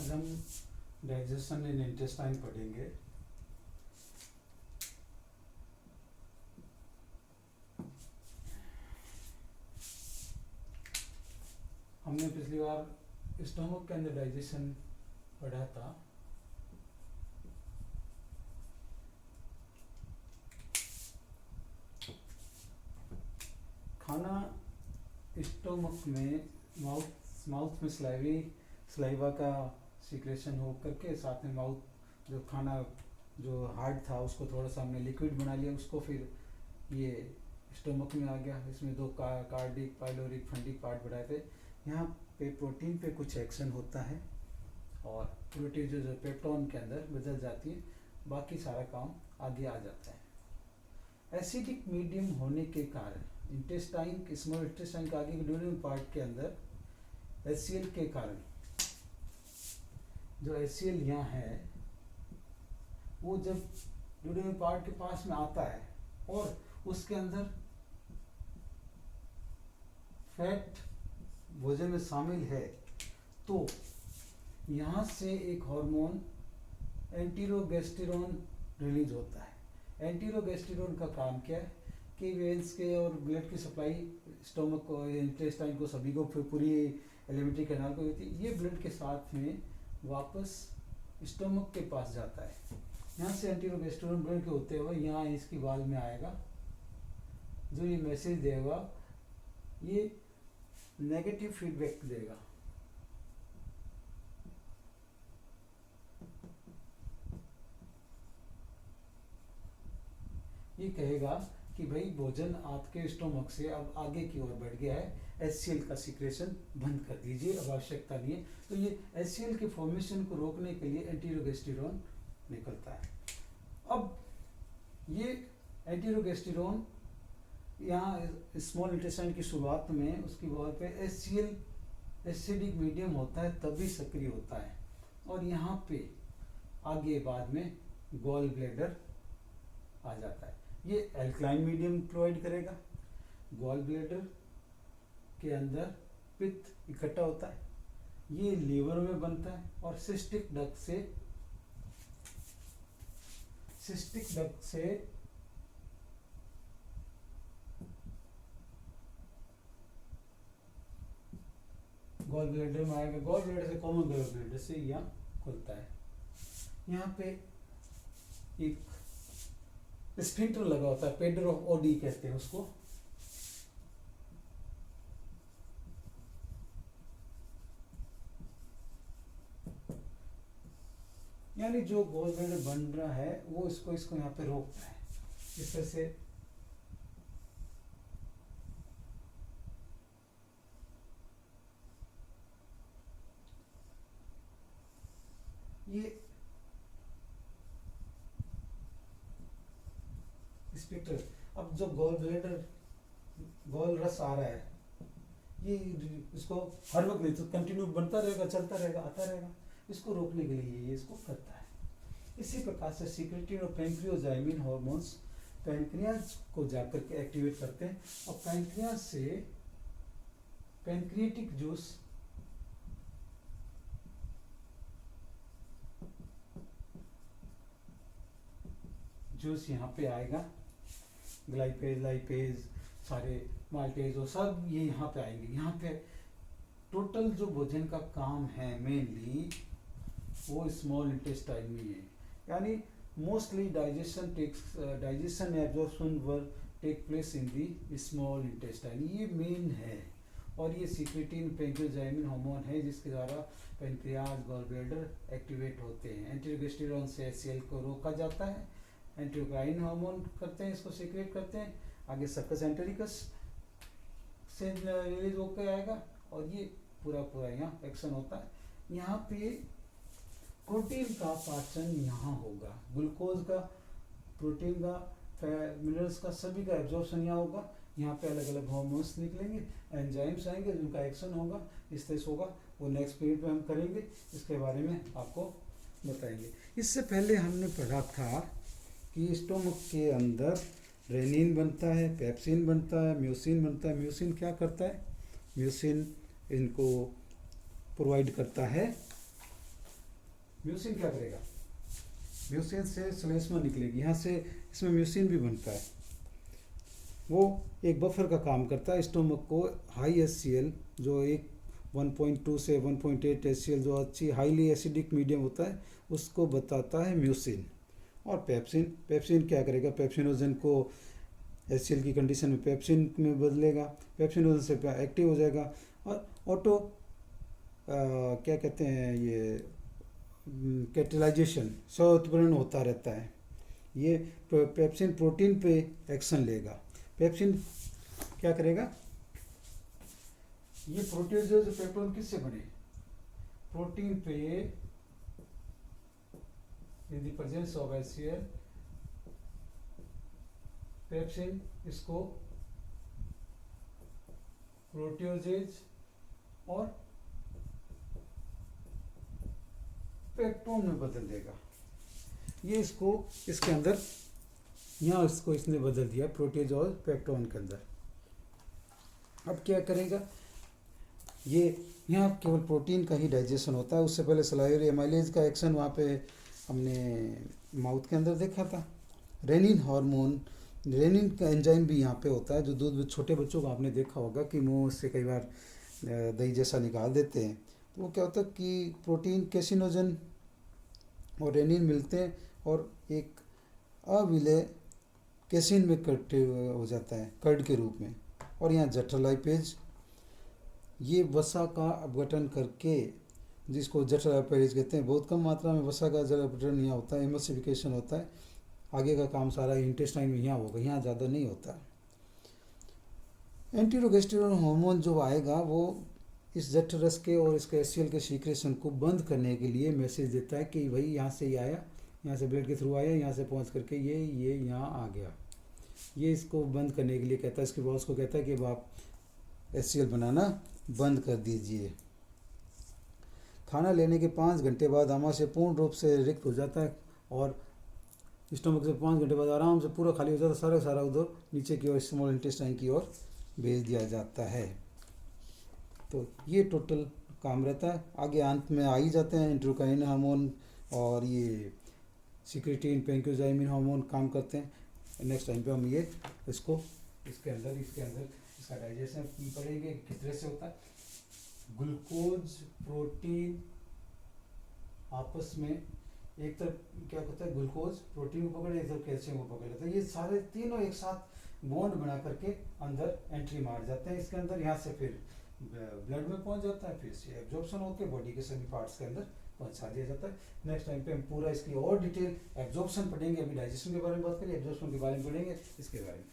आज हम डाइजेशन इन इंटेस्टाइन पढ़ेंगे। हमने पिछली बार स्टोमक के अंदर डाइजेशन पढ़ा था। खाना स्टोमक में माउथ में स्लाइवा का सिक्रेशन हो करके साथ में माउथ जो खाना जो हार्ड था उसको थोड़ा सा हमने लिक्विड बना लिया, उसको फिर ये स्टोमक में आ गया। इसमें दो कार्डिक पाइलोरिक फंडिक पार्ट बढ़ाए थे। यहाँ पे प्रोटीन पे कुछ एक्शन होता है और प्रोटीन जो पेप्टोन के अंदर बदल जाती है, बाकी सारा काम आगे आ जाता है। एसिडिक मीडियम होने के कारण इंटेस्टाइन स्मॉल इंटेस्टाइन के आगे के ड्यूरिंग पार्ट के अंदर HCl के कारण जो HCl यहाँ है वो जब ड्यूरिंग पार्ट के पास में आता है और उसके अंदर फैट भोजन में शामिल है, तो यहाँ से एक हार्मोन एंटीरोगेस्टेरोन रिलीज होता है। एंटीरोगेस्टेरोन का काम क्या है कि वेन्स के और ब्लड की सप्लाई स्टोमक को, इंटेस्टाइन को, सभी को, पूरी एलिमेंट्री कैनाल को होती है। ये ब्लड के साथ में वापस स्टोमक के पास जाता है। यहाँ से एंटीरोगेस्टेरोन ब्लड के होते हुए यहाँ इसकी वाल में आएगा, जो ये मैसेज देगा, ये नेगेटिव फीडबैक देगा। ये कहेगा कि भाई भोजन आपके स्टोमक से अब आगे की ओर बढ़ गया है, HCl का सिक्रेशन बंद कर दीजिए, अब आवश्यकता नहीं है। तो ये HCl के फॉर्मेशन को रोकने के लिए एंटीरोगेस्टेरोन निकलता है। अब ये एंटीरोगेस्टेरोन यहाँ स्मॉल इंटेस्टाइन की शुरुआत में उसकी वॉल पे HCl एसिडिक मीडियम होता है तभी सक्रिय होता है, और यहाँ पे आगे बाद में गॉल ब्लैडर आ जाता है। ये एल्कलाइन मीडियम प्रोवाइड करेगा। गॉल ब्लैडर के अंदर पित्त इकट्ठा होता है, ये लीवर में बनता है और सिस्टिक डक्ट से गॉल ब्लैडर में आएगा। गॉल ब्लैडर से कॉमन गॉल ब्लैडर से यहाँ खुलता है। यहाँ पे एक स्फिंक्टर लगा होता है, पेडरो ओडी कहते हैं उसको। यानी जो गॉल ब्लैडर बन रहा है वो इसको यहाँ पे रोकता है। इस तरह से ये स्पिक्टर, अब जो गॉल रस आ रहा है, ये इसको हर वक्त नहीं तो कंटिन्यू बनता रहेगा, चलता रहेगा, आता रहेगा। इसको रोकने के लिए ये इसको करता है। इसी प्रकार से सिक्रेटिन और पैंक्रियोजाइमिन हार्मोन्स पैंक्रियाज को जाकर के एक्टिवेट करते हैं और पैंक्रियाज से पैंक्रियाटिक जूस यहाँ पे आएगा। ग्लाइपेज, लाइपेज, सारे माल्टेज और सब ये यहाँ पे आएंगे। यहाँ पे टोटल जो भोजन का काम है मेनली वो स्मॉल इंटेस्टाइन में है। यानी mostly digestion absorption work take place in the small intestine, ये मेन है। और ये सिक्रेटिन पैंक्रियोजाइमिन हार्मोन है जिसके द्वारा पैंक्रियाज, गॉल ब्लैडर एक्टिवेट होते हैं। एंटीरोगेस्टेरोन से HCl को रोका जाता है। एंटीरोक्राइन हार्मोन करते हैं, इसको सीक्रेट करते हैं। आगे सर्कस एंटेरिकस से रिलीज होकर आएगा और ये पूरा यहाँ एक्शन होता है। यहाँ पे प्रोटीन का पाचन यहाँ होगा, ग्लूकोज का, प्रोटीन का, मिनरल्स का, सभी का एब्जॉर्प्शन यहाँ होगा। यहाँ पे अलग अलग हार्मोन्स निकलेंगे, एंजाइम्स आएंगे जिनका एक्शन होगा, इस तरह से होगा। वो नेक्स्ट पीरियड में हम करेंगे, इसके बारे में आपको बताएंगे। इससे पहले हमने पढ़ा था कि स्टोमक के अंदर रेनिन बनता है, पेप्सिन बनता है, म्यूसिन बनता है। म्यूसिन क्या करता है? म्यूसिन इनको प्रोवाइड करता है म्यूसिन क्या करेगा, म्यूसिन से श्लेष्मा निकलेगी, यहाँ से इसमें म्यूसिन भी बनता है, वो एक बफर का काम करता है। स्टोमक को हाई HCl जो एक 1.2 से 1.8 HCl जो अच्छी हाईली एसिडिक मीडियम होता है उसको बताता है म्यूसिन। और पेप्सिन, पेप्सिन क्या करेगा, पेप्सिनोजन को HCl की कंडीशन में पेप्सिन में बदलेगा, पेप्सिनोजन से एक्टिव हो जाएगा और ऑटो क्या कहते हैं ये कैटेलाइजेशन स्वउत्प्रेरण होता रहता है। ये पेप्सिन प्रोटीन पे एक्शन लेगा। पेप्सिन क्या करेगा, ये प्रोटीन जो पेप्टोन किससे बने, प्रोटीन पे in the presence of HCl pepsin इसको प्रोटियोजेज और पेप्टोन में बदल देगा। ये इसको इसके अंदर यहाँ इसको इसने बदल दिया प्रोटीज और पेप्टोन के अंदर। अब क्या करेगा, ये यहाँ केवल प्रोटीन का ही डाइजेशन होता है, उससे पहले सलाइवरी एमाइलेज का एक्शन वहाँ पे हमने माउथ के अंदर देखा था। रेनिन हार्मोन, रेनिन का एंजाइम भी यहाँ पे होता है, जो दूध छोटे बच्चों को आपने देखा होगा कि मुंह से कई बार दही जैसा निकाल देते हैं, तो वो क्या होता है कि प्रोटीन कैसिनोजन और रेनिन मिलते हैं और एक अविलय कैसिन में कट हो जाता है कर्ड के रूप में। और यहाँ जठरलाइपेज ये वसा का अपघटन करके, जिसको जठरलाइपेज कहते हैं, बहुत कम मात्रा में वसा का जल अपघटन यहाँ होता है, एमल्सिफिकेशन होता है। आगे का काम सारा इंटेस्टाइन में यहाँ होगा, यहाँ ज़्यादा नहीं होता। एंटीरोगेस्टेरोन हार्मोन जो आएगा वो इस जठरस के और इसके HCl के सीक्रेशन को बंद करने के लिए मैसेज देता है कि भाई यहाँ से ये आया, यहाँ से ब्लड के थ्रू आया, यहाँ से पहुँच करके ये यहाँ आ गया। ये इसको बंद करने के लिए कहता है, इसके बॉस को कहता है कि अब आप HCl बनाना बंद कर दीजिए। खाना लेने के 5 घंटे बाद आमाशय पूर्ण रूप से रिक्त हो जाता है और स्टमक से 5 घंटे बाद आराम से पूरा खाली हो जाता है, सारा उधर नीचे की ओर स्मॉल इंटेस्टाइन की ओर भेज दिया जाता है। तो ये टोटल काम रहता है। आगे अंत में आ ही जाते हैं इंटरकाइन हार्मोन और ये सिक्रेटिन पेंक्योजाइमिन हार्मोन काम करते हैं। नेक्स्ट टाइम पे हम ये इसको इसके अंदर इसका डाइजेशन पढ़ेंगे किस तरह से होता है। ग्लूकोज प्रोटीन आपस में एक तरफ क्या होता है, ग्लूकोज प्रोटीन को पकड़े, एक तरफ कैल्शियम को पकड़ लेता है। ये सारे तीनों एक साथ बॉन्ड बना करके अंदर एंट्री मार जाते हैं इसके अंदर। यहाँ से फिर ब्लड में पहुंच जाता है, फिर से एब्जॉर्प्शन होकर बॉडी के सभी पार्ट्स के अंदर पहुंचा दिया जाता है। नेक्स्ट टाइम पे हम पूरा इसकी और डिटेल एब्जॉर्प्शन पढ़ेंगे। अभी डाइजेशन के बारे में बात करें, एब्जॉर्प्शन के बारे में पढ़ेंगे इसके बारे में।